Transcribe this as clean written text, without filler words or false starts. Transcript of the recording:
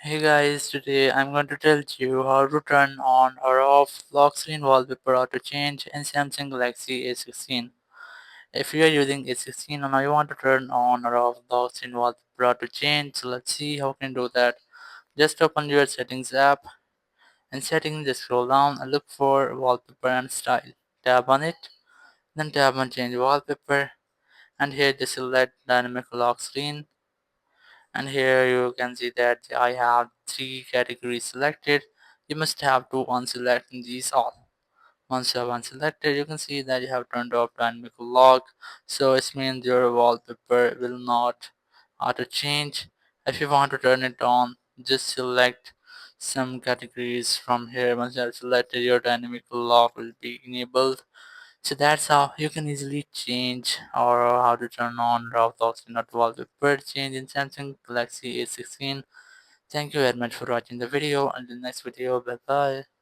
Hey guys, today I'm going to tell you how to turn on or off lock screen wallpaper auto change in Samsung Galaxy A16. If you are using A16 and you want to turn on or off lock screen wallpaper auto change, so let's see how we can do that. Just open your settings app and settings, just scroll down and look for wallpaper and style. Tap on it, then tap on change wallpaper, and here just select dynamic lock screen, and here you can see that I have three categories selected. You must have to unselect these all. Once you have unselected, you can see that you have turned off dynamic lock, so it means your wallpaper will not auto change. If you want to turn it on, just select some categories from here. Once you have selected, your dynamic lock will be enabled. So that's how you can easily change or how to turn on or off lock screen wallpaper change in Samsung Galaxy A16. Thank you very much for watching the video. Until next video, bye bye.